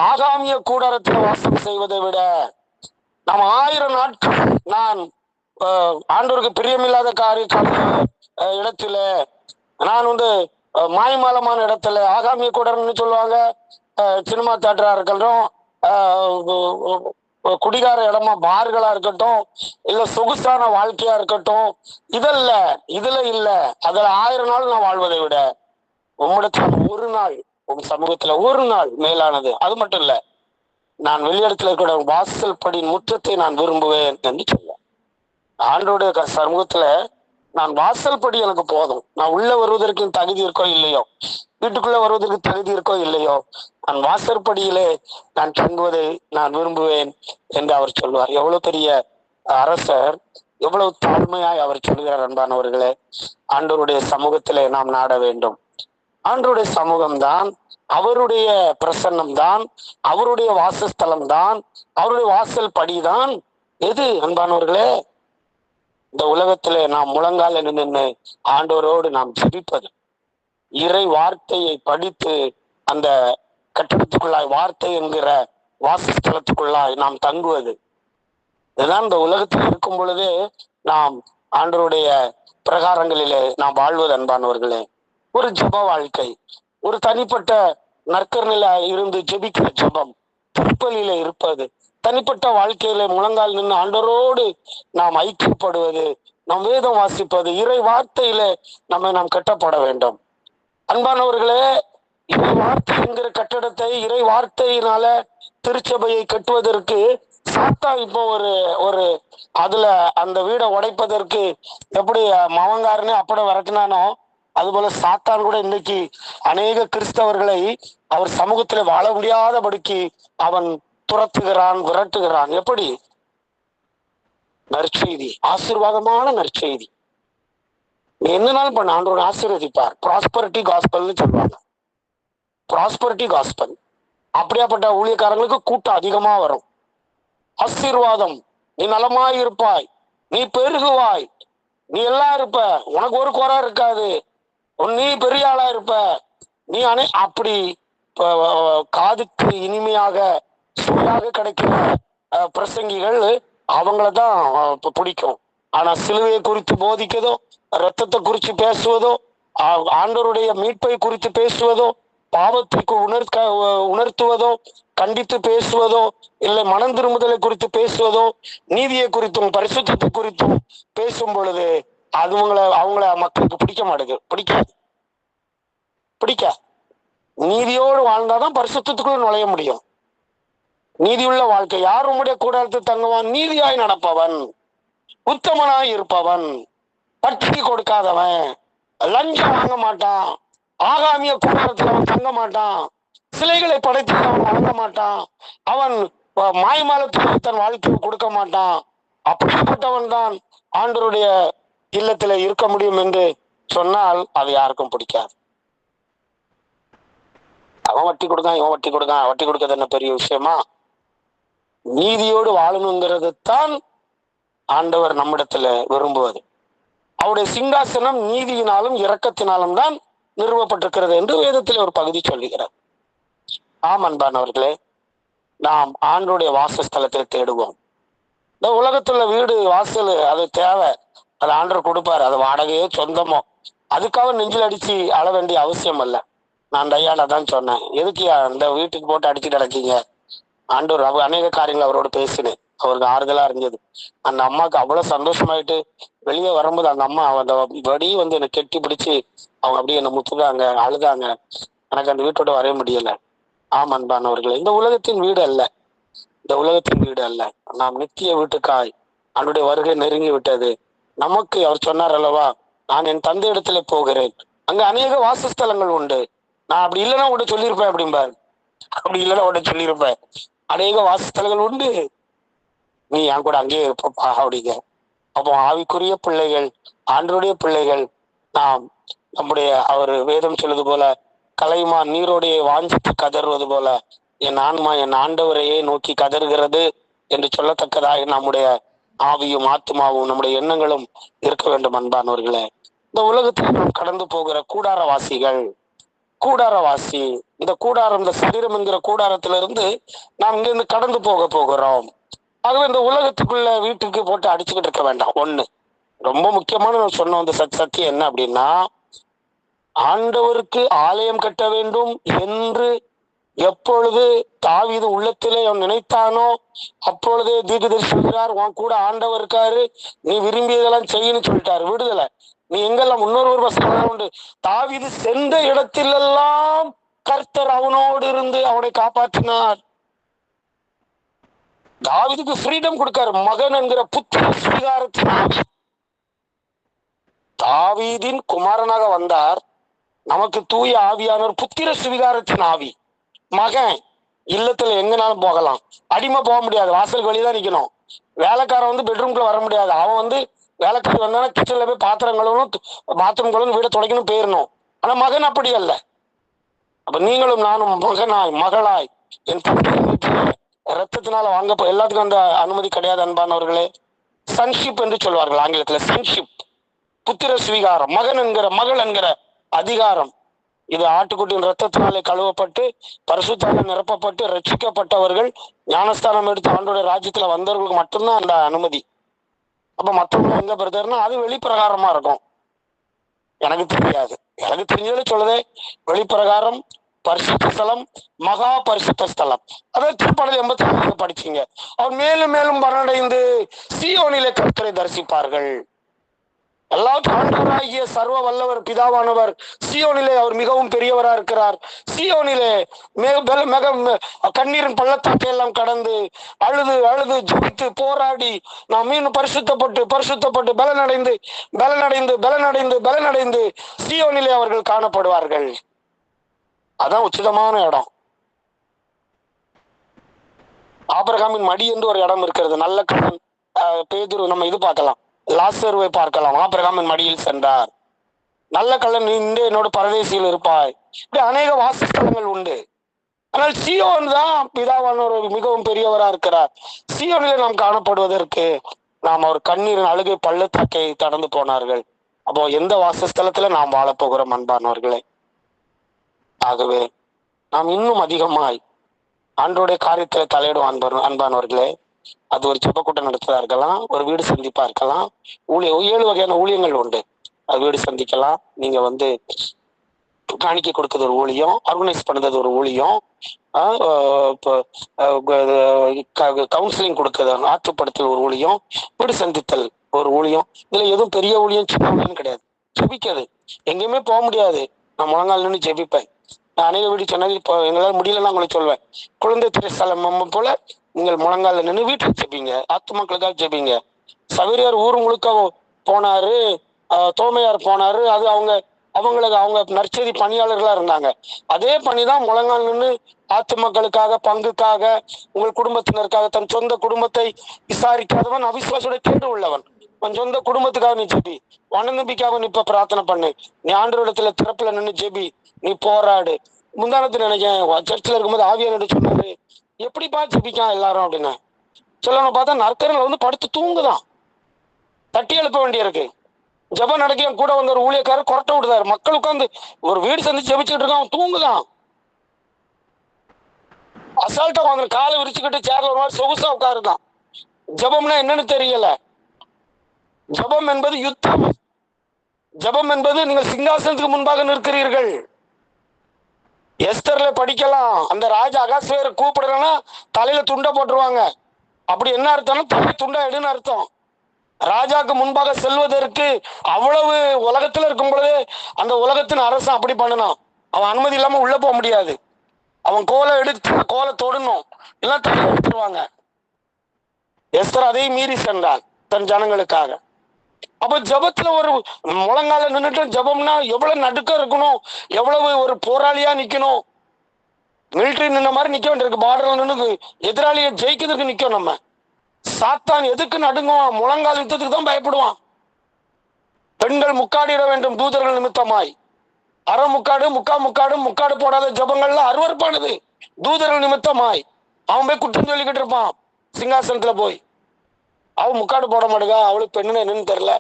A: ஆகாமிய கூடாரத்துல வாசம் செய்வதை விட நாம் 1000 நாட்கள் நான் ஆண்டவருக்கு பிரியமில்லாத இடத்துல, நான் மாய்மாலமான இடத்துல, ஆகாமிய கூடாரம்னு சொல்லுவாங்க, சினிமா தியேட்டரா இருக்கட்டும், குடிகார இடமா பார்களா இருக்கட்டும், இல்ல சொகுசான வாழ்க்கையா இருக்கட்டும், இதுல இல்ல. அதுல 1000 நாள் நான் வாழ்வதை விட உம்மிடத்துல ஒரு நாள், உன் சமூகத்துல ஒரு நாள் மேலானது. அது மட்டும் இல்ல, நான் வெளியிடத்துல இருக்கிற வாசல் படி முற்றத்தை நான் விரும்புவேன் என்று சொல்ல. ஆண்டோடைய சமூகத்துல நான் வாசல் படி எனக்கு போதும். நான் உள்ள வருவதற்கு தகுதி இருக்கோ இல்லையோ, வீட்டுக்குள்ள வருவதற்கு தகுதி இருக்கோ இல்லையோ, நான் வாசற்படியிலே நான் தங்குவதை நான் விரும்புவேன் என்று அவர் சொல்வார். எவ்வளவு பெரிய அரசர், எவ்வளவு தாழ்மையாய் அவர் சொல்கிறார். அன்பானவர்களே, ஆண்டவருடைய சமூகத்திலே நாம் நாட வேண்டும். ஆண்டவருடைய சமூகம்தான், அவருடைய பிரசன்னம் தான், அவருடைய வாசஸ்தலம் தான், அவருடைய வாசல் படிதான். எது அன்பானவர்களே? இந்த உலகத்திலே நாம் முழங்கால நின்று ஆண்டவரோடு நாம் ஜெபிப்பது, இறை வார்த்தையை படித்து அந்த கட்டடத்துக்குள்ளாய், வார்த்தை என்கிற வாசஸ்தலத்துக்குள்ளாய் நாம் தங்குவது, இதுதான் இந்த உலகத்தில் இருக்கும் பொழுதே நாம் ஆண்டவருடைய பிரகாரங்களிலே நாம் வாழ்வது. அன்பானவர்களே, ஒரு ஜெப வாழ்க்கை, ஒரு தனிப்பட்ட நற்கரணில இருந்து ஜெபிக்கிற ஜெபம், திருப்பலியில இருப்பது, தனிப்பட்ட வாழ்க்கையில முழங்கால் நின்று ஆண்டவரோடு நாம் ஐக்கியப்படுவது, நாம் வேதம் வாசிப்பது, இறை வார்த்தையில நாம் கட்டப்பட வேண்டும். அன்பானவர்களே, இறை வார்த்தை என்கிற கட்டடத்தை, இறை வார்த்தையினால திருச்சபையை கட்டுவதற்கு சாத்தா இப்போ ஒரு அதுல அந்த வீடை உடைப்பதற்கு எப்படி மவங்காரனே அப்படம் விரட்டினானோ, அதுபோல சாத்தான் கூட இன்னைக்கு அநேக கிறிஸ்தவர்களை அவர் சமூகத்துல வாழ முடியாதபடிக்கு அவன் துரத்துகிறான், விரட்டுகிறான். எப்படி? நற்செய்தி, ஆசீர்வாதமான நற்செய்தி. நீ என்னனாலும் பண்ண, ஆண்டவரோட ஆசீர்வதிப்பார். ப்ராஸ்பரிட்டி காஸ்பல்னு சொல்லுவாங்க. Prosperity gospel. அப்படியாப்பட்ட ஊழியக்காரங்களுக்கு கூட்டம் அதிகமா வரும். ஆசீர்வாதம், நீ நலமாய் இருப்பாய், நீ பெருகுவாய், நீ எல்லாம் இருப்ப, உனக்கு ஒரு குறை இருக்காது, நீ பெரிய ஆளா இருப்ப, நீ அப்படி காதுக்கு இனிமையாக சுவையாக கிடைக்கிற பிரசங்கிகள் அவங்களதான் பிடிக்கும். ஆனா சிலுவையை குறித்து போதிக்கதோ, ரத்தத்தை குறித்து பேசுவதோ, ஆண்டவருடைய மீட்பை குறித்து பேசுவதோ, பாவத்திற்கு உணர்த்துவதோ, கண்டித்து பேசுவதோ, இல்லை மனம் திரும்புதலை குறித்து பேசுவதோ, நீதியை குறித்தும் பரிசுத்தத்தை குறித்தும் பேசும் பொழுது அவங்கள மக்களுக்கு பிடிக்க மாட்டேங்குது. பிடிக்க நீதியோடு வாழ்ந்தாதான் பரிசுத்தத்துக்குள்ள நுழைய முடியும். நீதியுள்ள வாழ்க்கை. யார் உம்முடைய கூடாரத்தில் தங்குவான்? நீதியாய் நடப்பவன், உத்தமனாய் இருப்பவன், பட்டினி கொடுக்காதவன், லஞ்சம் வாங்க மாட்டான், ஆகாமிய கூடாரத்தில் அவன் தங்க மாட்டான், சிலைகளை படைத்து அவன் வழங்க மாட்டான், அவன் மாய்மாலத்துக்கு தன் வாழ்க்கையை கொடுக்க மாட்டான். அப்படிப்பட்டவன் தான் ஆண்டவருடைய இல்லத்துல இருக்க முடியும் என்று சொன்னால் அது யாருக்கும் பிடிக்காது. அவன் வட்டி கொடுக்கான், இவன் வட்டி கொடுக்கான், வட்டி கொடுக்கறது என்ன பெரிய விஷயமா? நீதியோடு வாழணுங்கிறது தான் ஆண்டவர் நம்மிடத்துல விரும்புவது. அவருடைய சிங்காசனம் நீதியினாலும் இரக்கத்தினாலும் தான் நிறுவப்பட்டிருக்கிறது என்று வேதத்தில் ஒரு பகுதி சொல்லுகிறார். ஆம் அன்பானவர்களே, நாம் ஆண்டவருடைய வாசஸ்தலத்தை தேடுவோம். இந்த உலகத்துல வீடு வாசல் அது தேவை, அது ஆண்டவர் கொடுப்பாரு, அது வாடகையோ சொந்தமோ, அதுக்காக நெஞ்சில் அடிச்சு அழ வேண்டிய அவசியம் அல்ல. நான் ஐயாட தான் சொன்னேன், எதுக்கு அந்த வீட்டுக்கு போட்டு அடிச்சுட்டு அடைச்சிங்க? ஆண்டவர் அநேக காரியங்கள் அவரோடு பேசினேன், அவருக்கு ஆறுதலா இருந்தது. அந்த அம்மாவுக்கு அவ்வளவு சந்தோஷமாயிட்டு வெளியே வரும்போது அந்த அம்மா அந்த வடி என்னை கெட்டி பிடிச்சு அவங்க அப்படியே என்னை முத்துதாங்க, அழுதாங்க. எனக்கு அந்த வீட்டோட வரைய முடியல. ஆம் அன்பானவர்களே, இந்த உலகத்தின் வீடு அல்ல, இந்த உலகத்தின் வீடு அல்ல, நாம் நித்திய வீட்டுக்காய் அவனுடைய வருகை நெருங்கி விட்டது. நமக்கு அவர் சொன்னார் அல்லவா, நான் என் தந்தை இடத்துல போகிறேன், அங்க அநேக வாசஸ்தலங்கள் உண்டு, நான் அப்படி இல்லைன்னா உன்ட சொல்லியிருப்பேன் அப்படிம்பார். அப்படி இல்லைன்னா உன்ட சொல்லியிருப்பேன், அநேக வாசஸ்தலங்கள் உண்டு, நீ என் கூட அங்கேயே இருப்பப்பா அப்படிங்க. அப்போ ஆவிக்குரிய பிள்ளைகள், ஆண்டருடைய பிள்ளைகள், நாம் நம்முடைய அவர் வேதம் சொல்வது போல கலைமான் நீரோடைய வாஞ்சித்து கதறுவது போல என் ஆன்மா என் ஆண்டவரையே நோக்கி கதறுகிறது என்று சொல்லத்தக்கதாக நம்முடைய ஆவியும் ஆத்மாவும் நம்முடைய எண்ணங்களும் இருக்க வேண்டும். அன்பானவர்களே, இந்த உலகத்தில் நாம் கடந்து போகிற கூடாரவாசிகள், கூடாரவாசி, இந்த கூடாரம், இந்த சரீரம் என்கிற கூடாரத்திலிருந்து நாம் இங்கிருந்து கடந்து போகிறோம். ஆகவே இந்த உலகத்துக்குள்ள வீட்டுக்கு போட்டு அடிச்சுக்கிட்டு இருக்க வேண்டாம். ஒண்ணு ரொம்ப முக்கியமான நான் சொன்ன அந்த சத்தியம் என்ன அப்படின்னா, ஆண்டவருக்கு ஆலயம் கட்ட வேண்டும் என்று எப்பொழுது தாவீது உள்ளத்திலே அவன் நினைத்தானோ அப்பொழுதே தீர்க்கதரிசி சொல்கிறார், உன் கூட ஆண்டவர் இருக்காரு, நீ விரும்பியதெல்லாம் செய்யணும்னு சொல்லிட்டாரு. விடுதலை. நீ எங்கெல்லாம் இன்னொரு வசனம் உண்டு, தாவீது சென்ற இடத்திலெல்லாம் கர்த்தர் அவனோடு இருந்து அவனை காப்பாற்றினார். தாவீதுக்கு ஃப்ரீடம் கொடுக்காரு. மகன் என்கிற புத்திர சுவீகாரத்தின் ஆவி தாவீதின் குமாரனாக வந்தார். நமக்கு தூய ஆவியானவர் புத்திர சுவீகாரத்தின் ஆவி. மகன் இல்லத்துல எங்கனாலும் போகலாம், அடிமை போக முடியாது, வாசலுக்கு வெளியதான் நிக்கணும். வேலைக்காரன் வந்து பெட்ரூம்குள்ள வர முடியாது. அவன் வந்து வேலைக்காரி வந்தானா கிச்சன்ல போய் பாத்திரம் கழுவணும், பாத்ரூம் கழுவணும், வீடை துடைக்கணும், போயிடணும். ஆனா மகன் அப்படி அல்ல. அப்ப நீங்களும் நானும் மகனாய் மகளாய் என் ரத்தத்தினால வாங்க எல்லாத்துக்கும் அந்த அனுமதி கிடையாது. அன்பானவர்களே, சன்ஷிப் என்று சொல்வார்கள் ஆங்கிலத்துல, சன்ஷிப், புத்திர சுவீகாரம், மகன் என்கிற மகள் என்கிற அதிகாரம். இது ஆட்டுக்குட்டியின் ரத்தத்தினாலே கழுவப்பட்டு பரிசுத்தால நிரப்பப்பட்டு ரட்சிக்கப்பட்டவர்கள் ஞானஸ்தானம் எடுத்து ஆண்டோடைய ராஜ்யத்துல வந்தவர்களுக்கு மட்டும்தான் அந்த அனுமதி. அப்ப மற்றவங்க எங்க பிரதர்னா அது வெளிப்பிரகாரமா இருக்கும். எனக்கு தெரியாது, எனக்கு தெரிஞ்சதுல சொல்லுதே, வெளிப்பிரகாரம், பரிசுத்த ஸ்தலம், மகா பரிசுத்த ஸ்தலம். அதாவது திருப்பாடல் 84 படிச்சீங்க. அவர் மேலும் மேலும் மரணடைந்து சீயோனிலே கர்த்தரை தரிசிப்பார்கள். எல்லாத்துக்கும் ஆண்டவராகிய சர்வ வல்லவர் பிதாவானவர் சீயோனிலே அவர் மிகவும் பெரியவரா இருக்கிறார். சீயோனிலே கண்ணீரின் பள்ளத்தாக்கை எல்லாம் கடந்து அழுது அழுது ஜெபித்து போராடி நாம் மீண்டும் பரிசுத்தப்பட்டு பலனடைந்து சீயோனிலே அவர்கள் காணப்படுவார்கள். அதான் உச்சிதமான இடம். ஆபிரகாமின் மடி என்று ஒரு இடம் இருக்கிறது. நல்ல கண்ணன் பேதுரு, நம்ம இது பார்க்கலாம், லாசருவை பார்க்கலாம். ஆபிரகாமின் மடியில் சென்றார். நல்ல கள்ளன், இன்று என்னோட பரதேசியில் இருப்பாய். இப்படி அநேக வாசஸ்தலங்கள் உண்டு. ஆனால் சீயோன் தான் பிதாவானவர் மிகவும் பெரியவரா இருக்கிறார். சீயோனிலே நாம் காணப்படுவதற்கு நாம் அவர் கண்ணீரின் அழுகை பள்ளத்தாக்கை கடந்து போனார்கள். அப்போ எந்த வாசஸ்தலத்துல நாம் வாழப்போகிறோம் அன்பானவர்களே? ஆகவே நாம் இன்னும் அதிகமாய் ஆண்டோடைய காரியத்துல தலையிடும் அன்பானவர்களே. அது ஒரு ஜெபக்கூட்டம் நடத்துறதா இருக்கலாம், ஒரு வீடு சந்திப்பா இருக்கலாம், 7 வகையான ஊழியங்கள் உண்டு. அது வீடு சந்திக்கலாம், நீங்க வந்து காணிக்கை கொடுக்கறது ஒரு ஊழியம், ஆர்கனைஸ் பண்ணது ஒரு ஊழியம், கவுன்சிலிங் கொடுக்கறது, ஆற்றுப்படுத்தல் ஒரு ஊழியம், வீடு சந்தித்தல் ஒரு ஊழியம். இதுல எதுவும் பெரிய ஊழியம் சின்ன ஊழியம் கிடையாது. ஜெபிக்கிறது எங்கேயுமே போக முடியாது. நான் முழங்கால் நின்று ஜெபிப்பேன். நான் அநேக வீடு சொன்னது இப்போ எங்களால் முடியலன்னா உங்களுக்கு சொல்வேன். குழந்தை திருஸ்தலம் போல நீங்கள் முழங்கால நின்று வீட்டுக்கு ஜெபிங்க, ஆத்துமக்களுக்காக ஜெபிங்க. சவேரியார் ஊர் முழுக்க போனாரு, தோமையார் போனாரு. அது அவங்க நற்செய்தி பணியாளர்களா இருந்தாங்க. அதே பணிதான் முழங்கால் நின்று ஆத்துமக்களுக்காக, பங்குக்காக, உங்கள் குடும்பத்தினருக்காக. தன் சொந்த குடும்பத்தை விசாரிக்காதவன் அவிசுவாசோட கேடு உள்ளவன். உன் சொந்த குடும்பத்துக்காக நீ ஜெபி, நம்பிக்கையாக நீ இப்ப பிரார்த்தனை பண்ணு, நீ ஆண்டவரிடத்துல திறப்புல நின்று ஜெபி, நீ போராடு. முந்தானத்துல நினைக்கிறேன் சர்ச்சில் இருக்கும்போது ஆவியானோட சொன்னாரு, எப்படிப்பா ஜெபிக்கான் எல்லாரும் அப்படின்னு. சொல்லணும் பார்த்தா நற்கரங்களை வந்து படுத்து தூங்குதான், தட்டி எழுப்ப வேண்டியிருக்கு. ஜெபம் நடக்க கூட வந்த ஒரு ஊழியக்காரர் கொரட்டை விடுதாரு. மக்கள் உட்காந்து ஒரு வீடு சந்திச்சு ஜெபிச்சுட்டு இருக்கான், தூங்குதான். அசால்ட்டா வாங்க காலை விரிச்சுக்கிட்டு சேர்ல ஒரு மாதிரி சொகுசா உட்காருதான். ஜெபம்னா என்னன்னு தெரியல. ஜெபம் என்பது யுத்தம். ஜெபம் என்பது நீங்கள் சிங்காசனத்துக்கு முன்பாக நிற்கிறீர்கள். எஸ்தர்ல படிக்கலாம், அந்த ராஜா அகாஸ்வேரை கூப்பிடுறேன்னா தலையில துண்டை போட்டுருவாங்க. அப்படி என்ன அர்த்தம்னா தலை துண்டா எடுன்னு அர்த்தம். ராஜாக்கு முன்பாக செல்வதற்கு அவ்வளவு உலகத்துல இருக்கும் பொழுது அந்த உலகத்தின் அரசன் அப்படி பண்ணணும். அவன் அனுமதி இல்லாம உள்ள போக முடியாது. அவன் கோலை எடுத்து கோலை தொடணும், இல்ல தலை எடுத்துருவாங்க. எஸ்தர் அதை மீறி சென்றான் தன் ஜனங்களுக்காக. அப்ப ஜபத்துல ஒரு முழங்கால நின்றுட்டு ஜபம்னா எவ்வளவு நடுக்கம் இருக்கணும், எவ்வளவு ஒரு போராளியா நிக்கணும். மிலிட்டரி நின்ன மாதிரி நிக்க வேண்டியிருக்கு. பார்டர்ல நின்று எதிராளியை ஜெயிக்கிறதுக்கு நிக்கும். நம்ம சாத்தான் எதுக்கு நடுங்குவான்? முழங்கால் யுத்தத்துக்கு தான் பயப்படுவான். பெண்கள் முக்காடிட வேண்டும் தூதர்கள் நிமித்தமாய். அரை முக்காடு, முக்காடு போடாத ஜபங்கள்ல அருவறுப்பானது. தூதர்கள் நிமித்தமாய் அவன் போய் குற்றம் சொல்லிக்கிட்டு இருப்பான் சிங்காசனத்துல போய். அவன் முக்காடு போட மாட்டேங்கா, அவளுக்கு பெண்ணுன்னு என்னன்னு தெரியல,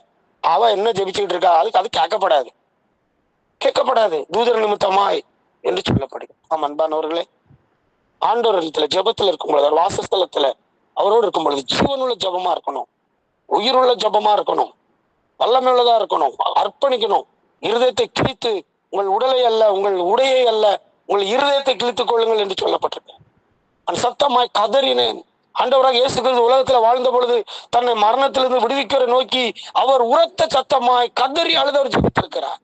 A: அவ என்ன ஜெபிச்சுக்கிட்டு இருக்கா, அதுக்கு அது கேட்கப்படாது தூதர் நிமித்தமாய் என்று சொல்லப்படுது. ஆம் அன்பானவர்களே, ஆண்டவரத்துல ஜபத்துல இருக்கும் பொழுது, வாசஸ்தலத்துல அவரோடு இருக்கும் பொழுது ஜீவனுள்ள ஜபமா இருக்கணும், உயிருள்ள ஜபமா இருக்கணும், வல்லமை உள்ளதா இருக்கணும், அர்ப்பணிக்கணும். இருதயத்தை கிழித்து, உங்கள் உடலை அல்ல, உங்கள் உடையை அல்ல, உங்கள் இருதயத்தை கிழித்துக் கொள்ளுங்கள் என்று சொல்லப்பட்டிருக்கு. அந்த சத்தமாய் கதறினேன். ஆண்டவராக இயேசு கிறிஸ்து உலகத்துல வாழ்ந்த பொழுது தன்னை மரணத்திலிருந்து விடுவிக்கிற நோக்கி அவர் உரத்த சத்தமாய் கதறி அழுதவர் ஜெபித்திருக்கிறார்.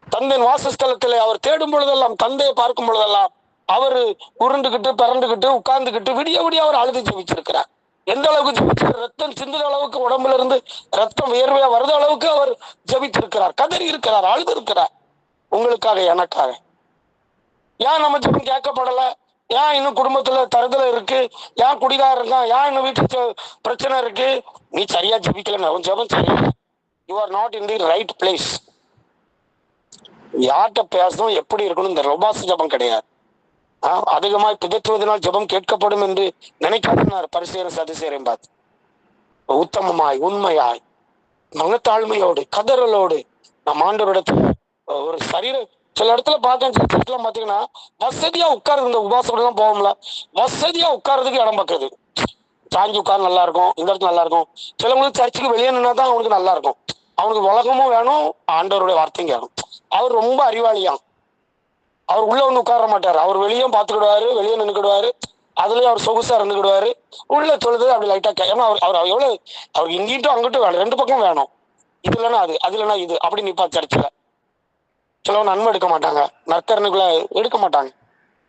A: தந்தையின் வாசஸ்தலத்திலே அவர் தேடும் பொழுதெல்லாம், தந்தையை பார்க்கும் பொழுதெல்லாம் அவர் உருண்டுகிட்டு பிறண்டுகிட்டு உட்கார்ந்துகிட்டு விடிய அவர் அழுது ஜெபிச்சிருக்கிறார். எந்த அளவுக்கு ஜெபிச்சார்? ரத்தம் சிந்துற அளவுக்கு, உடம்புல இருந்து ரத்தம் வியர்வையா வருத அளவுக்கு அவர் ஜெபித்திருக்கிறார், கதறி இருக்கிறார், அழுது இருக்கிறார். உங்களுக்காக, எனக்காக. ஏன் நம்ம ஜெபம் கேட்கப்படல? ஏன் இன்னும் குடும்பத்துல தருதல இருக்கு? ஏன் குடிகார இருக்கான்? ஏன் இன்னும் வீட்டுக்கு பிரச்சனை இருக்கு? நீ சரியா ஜெபிக்கல, உன் ஜெபம் சரியா. You are not in the right place. யார்கிட்ட பேசணும், எப்படி இருக்கணும், இந்த ரொபாஸ் ஜபம் கிடையாது. அதிகமாய் பிதற்றுவதனால் ஜபம் கேட்கப்படும் என்று நினைக்காதனார் பரிசேயரும் சதுசேயரையும் பார்த்து. உத்தமமாய், உண்மையாய், மனத்தாழ்மையோடு, கதறலோடு நம் ஆண்டவரிடத்துல ஒரு சரீர சில இடத்துல பார்த்தேன், பாத்தீங்கன்னா வசதியா உட்காருது. இந்த உபாசம் எல்லாம் போவோம்ல, வசதியா உட்கார்றதுக்கு இடம் பார்க்குது. சாஞ்சி உட்கார் நல்லா இருக்கும், இந்த இடத்துல நல்லா இருக்கும். சிலவங்களுக்கு சர்ச்சுக்கு வெளியே நின்னா தான் அவனுக்கு நல்லா இருக்கும். அவனுக்கு உலகமும் வேணும், ஆண்டவருடைய வார்த்தையும் வேணும். அவர் ரொம்ப அறிவாளியாம். அவர் உள்ள வந்து உட்கார மாட்டாரு, அவர் வெளியும் பார்த்துக்கிடுவாரு, வெளியே நின்றுக்கிடுவாரு, அதுலயும் அவர் சொகுசா இருந்துக்கிடுவாரு. உள்ள தொழுது அப்படி லைட்டா ஏன்னா அவர் எவ்வளவு, அவர் இங்கிட்டும் அங்கிட்டும் வேணும், ரெண்டு பக்கம் வேணும். இது இல்லைன்னா அது, அது இல்லைன்னா இது, அப்படி நிப்பா சர்ச்சில். சிலவங்க நன்மை எடுக்க மாட்டாங்க, நற்கரனுக்குள்ள எடுக்க மாட்டாங்க,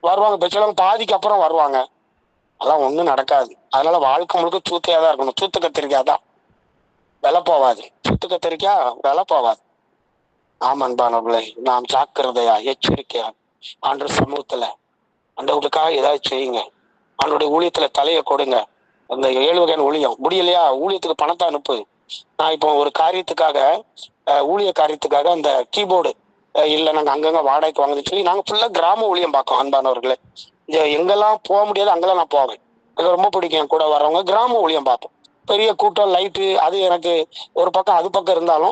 A: வருவாங்க. சிலவங்க பாதிக்கு அப்புறம் வருவாங்க. அதெல்லாம் ஒண்ணும் நடக்காது. அதனால வாழ்க்கை முழுக்க சூத்தையா தான் இருக்கணும். சூத்து கத்திரிக்காய் தான், விலை போவாது. சூத்து கத்திரிக்காய் விலை போவாது. ஆமன்பானவர்களை, நாம் ஜாக்கிரதையா, எச்சரிக்கையா ஆண்டவர் சமூகத்துல ஆண்டவருக்காக ஏதாவது செய்யுங்க. ஆண்டோடைய ஊழியத்துல தலையை கொடுங்க. அந்த 7 வகையான ஊழியம் முடியலையா, ஊழியத்துக்கு பணத்தை அனுப்பு. நான் இப்போ ஒரு காரியத்துக்காக, ஊழிய காரியத்துக்காக அந்த கீபோர்டு இல்ல, நாங்க அங்கங்க வாடகைக்கு வாங்குதுன்னு சொல்லி நாங்க ஃபுல்லா கிராம ஊழியம் பார்க்கோம். அன்பானவர்களே, எங்கெல்லாம் போக முடியாது அங்கெல்லாம் நான் போவேன். எனக்கு ரொம்ப பிடிக்கும். என் கூட வர்றவங்க கிராம ஊழியம் பார்ப்போம். பெரிய கூட்டம், லைட்டு, அது எனக்கு ஒரு பக்கம், அது பக்கம் இருந்தாலும்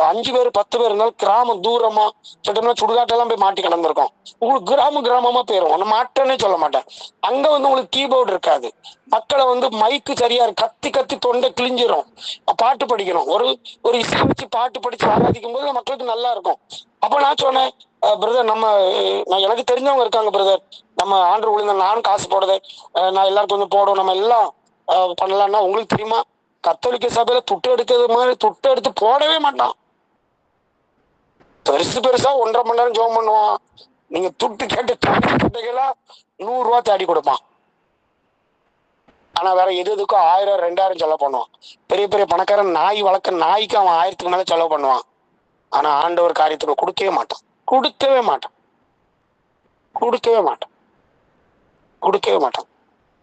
A: 5 பேர் 10 பேர் இருந்தாலும் கிராமம் தூரமா சட்டமா சுடுகாட்டெல்லாம் போய் மாட்டி கிடந்திருக்கோம். உங்களுக்கு கிராமமா போயிடும். ஒன்னு மாட்டேன்னே சொல்ல மாட்டேன். அங்க வந்து உங்களுக்கு கீபோர்டு இருக்காது. மக்களை வந்து மைக்கு சரியா கத்தி தொண்டை கிழிஞ்சிரும். பாட்டு படிக்கணும், ஒரு இசை வச்சு பாட்டு படிச்சு ஆராதிக்கும் போது மக்களுக்கு நல்லா இருக்கும். அப்ப நான் சொன்னேன், பிரதர், நான் எனக்கு தெரிஞ்சவங்க இருக்காங்க பிரதர், நம்ம ஆண்டு ஊழியர், நானும் காசு போடுறது, நான் எல்லாரும் கொஞ்சம் போடுவோம், நம்ம எல்லாம் பண்ணலாம்னா, உங்களுக்கு தெரியுமா, கத்தோலிக்க சபையில துட்டு எடுக்கிறது மாதிரி துட்டு எடுத்து போடவே மாட்டான். பெருசா 1.5 மணி நேரம் ஜெபம் பண்ணுவான். நீங்க துட்டு கேட்டு $100 தேடி கொடுப்பான். ஆனா வேற எதுக்கும் 1000 2000 செலவு பண்ணுவான். பெரிய பெரிய பணக்காரன் நாய் வளர்க்க நாய்க்கு அவன் 1000க்கு மேல செலவு பண்ணுவான். ஆனா ஆண்டவர் காரியத்துக்கு கொடுக்கவே மாட்டான்.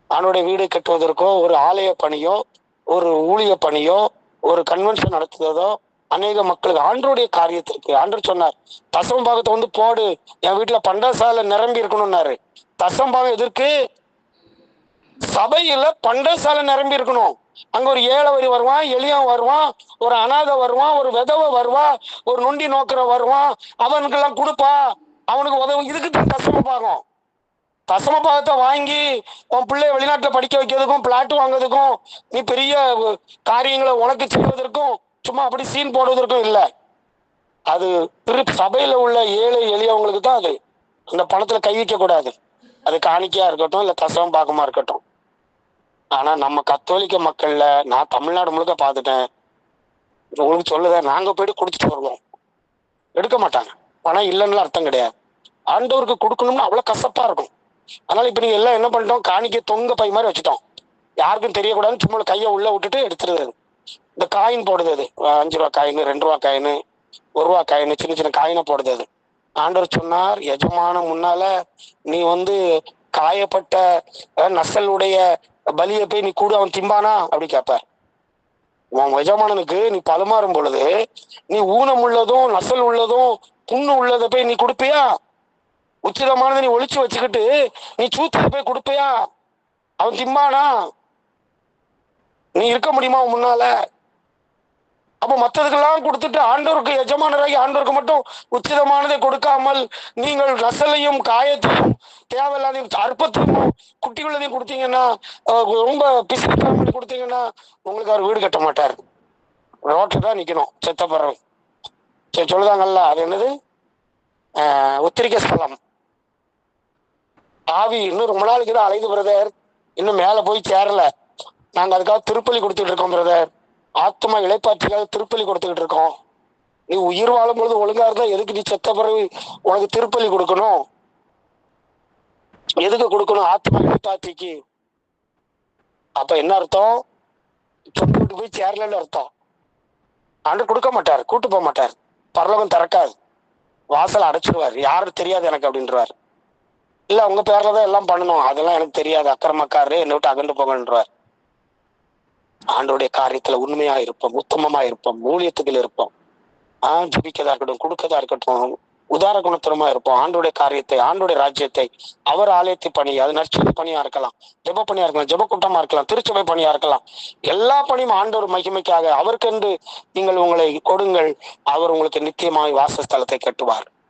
A: அவனுடைய வீடு கட்டுவதற்கோ, ஒரு ஆலய பணியோ, ஒரு ஊழிய பணியோ, ஒரு கன்வென்ஷன் நடத்துவதோ, அநேக மக்களுக்கு ஆண்டவருடைய காரியத்திற்கு ஆண்டவர் சொன்னார், தசம பாகத்தை வந்து போடு, என் வீட்டுல பண்டசாலை நிரம்பி இருக்கணும்னாரு. தசம பாகம் எதற்கு? சபையில பண்டசாலை நிரம்பி இருக்கணும். அங்க ஒரு ஏழவரி வருவான், எளியன் வருவான், ஒரு அநாதை வருவான், ஒரு விதவை வருவா, ஒரு நொண்டி நோக்கிற வருவான், அவனுக்கு எல்லாம் கொடுப்பா, அவனுக்கு உதவும். இதுக்கு தசம பாகம். தசம பாகத்தை வாங்கி உன் பிள்ளைய வெளிநாட்டுல படிக்க வைக்கிறதுக்கும், பிளாட் வாங்குறதுக்கும், நீ பெரிய காரியங்களை உனக்கு செய்வதற்கும், சும்மா அப்படி சீன் போடுவதற்கும் இல்லை. அது சபையில உள்ள ஏழை எளியவங்களுக்கு தான் அது. அந்த பணத்துல கை வைக்க கூடாது. அது காணிக்கையா இருக்கட்டும், இல்ல தசம பாகமா இருக்கட்டும். ஆனா நம்ம கத்தோலிக்க மக்கள்ல, நான் தமிழ்நாடு முழுக்க பார்த்துட்டேன், உங்களுக்கு சொல்லுதேன், நாங்க போயிட்டு குடிச்சிட்டு வருவோம், எடுக்க மாட்டாங்க. பணம் இல்லைன்னு அர்த்தம் கிடையாது. ஆண்டவருக்கு கொடுக்கணும்னு அவ்வளவு கசப்பா இருக்கும். அதனால இப்ப நீங்க எல்லாம் என்ன பண்ணிட்டோம், காணிக்கை தொங்க பை மாதிரி வச்சுட்டோம். யாருக்கும் தெரியக்கூடாதுன்னு சும்மா கையை உள்ள விட்டுட்டு எடுத்துருது. இந்த காயின் போடுது, அது 5 ரூபா காயின், 2 ரூபா காயின், 1 ரூபா காயின், சின்ன சின்ன காயினை போடுது. அது ஆண்டவர் சொன்னார், எஜமான முன்னால நீ காயப்பட்ட நசலுடைய பலியை போய் நீ கூடு, அவன் திம்பானா அப்படி கேட்பார். உன் எஜமானனுக்கு நீ பலமாறும் பொழுது நீ ஊனம் உள்ளதும் நசல் உள்ளதும் புண்ணு உள்ளதை போய் நீ கொடுப்பியா? உச்சிதமானதை நீ ஒளிச்சு வச்சுக்கிட்டு நீ சூத்துல போய் கொடுப்பியா? அவன் திம்பானா? நீ இருக்க முடியுமா முன்னால? அப்ப மற்றதுக்கெல்லாம் கொடுத்துட்டு ஆண்டவருக்கு எஜமானராகி ஆண்டவருக்கு மட்டும் உச்சிதமானதை கொடுக்காமல் நீங்கள் நசலையும் காயத்தையும் தேவையில்லாதையும் அற்பத்தையும் குட்டிகளதையும் கொடுத்தீங்கன்னா, ரொம்ப பிசிக்கல் கொடுத்தீங்கன்னா உங்களுக்கு அவர் வீடு கட்ட மாட்டார். ரோட்டில் தான் நிக்கணும் செத்தப்படுறோம். சரி சொல்லுதாங்கல்ல, அது என்னது, உத்திரிக்க ஸ்தலம். ஆவி இன்னும் ரொம்ப நாளைக்கு தான் அலைது பிரதர், இன்னும் மேல போய் சேரல. நாங்க அதுக்காக திருப்பலி கொடுத்துட்டு இருக்கோம் பிரதர். ஆத்மா இளைப்பாற்றிக்காக திருப்பலி கொடுத்துக்கிட்டு இருக்கோம். நீ உயிர் வாழும் பொழுது ஒழுங்கா இருந்தா எதுக்கு நீ செத்த பிறகு உனக்கு திருப்பலி கொடுக்கணும்? எதுக்கு கொடுக்கணும் ஆத்மா இளைப்பாற்றிக்கு? அப்ப என்ன அர்த்தம்? சொத்து போய் சேரலன்னு அர்த்தம். ஆண்டு கொடுக்க மாட்டார், கூட்டு போக மாட்டார், பரலோகம் திறக்காது, வாசல் அடைச்சிடுவார். யாரும் தெரியாது எனக்கு அப்படின்றவார். இல்ல உங்க பேர்ல தான் எல்லாம் பண்ணணும், அதெல்லாம் எனக்கு தெரியாது, அக்கிரமக்காரரே என்னை விட்டு அகண்டு போங்கன்றவார். ஆண்டோடைய காரியத்துல உண்மையா இருப்போம், உத்தமமா இருப்போம், ஊழியத்துக்குள்ள இருப்போம், ஜபிக்கதா இருக்கட்டும், கொடுக்கதா இருக்கட்டும், உதார குணத்தனமா இருப்போம். ஆண்டோடைய காரியத்தை, ஆண்டோடைய ராஜ்யத்தை, அவர் ஆலயத்தை பணி, அது நற்செய்தி பணியா இருக்கலாம், ஜெப பணியா இருக்கலாம், ஜெப கூட்டமா இருக்கலாம், திருச்சபை பணியா இருக்கலாம். எல்லா பணியும் ஆண்டவர் மகிமைக்காக அவருக்கென்று நீங்கள் உங்களை கொடுங்கள். அவர் உங்களுக்கு நித்தியமாய் வாசஸ்தலத்தை கட்டுவார்.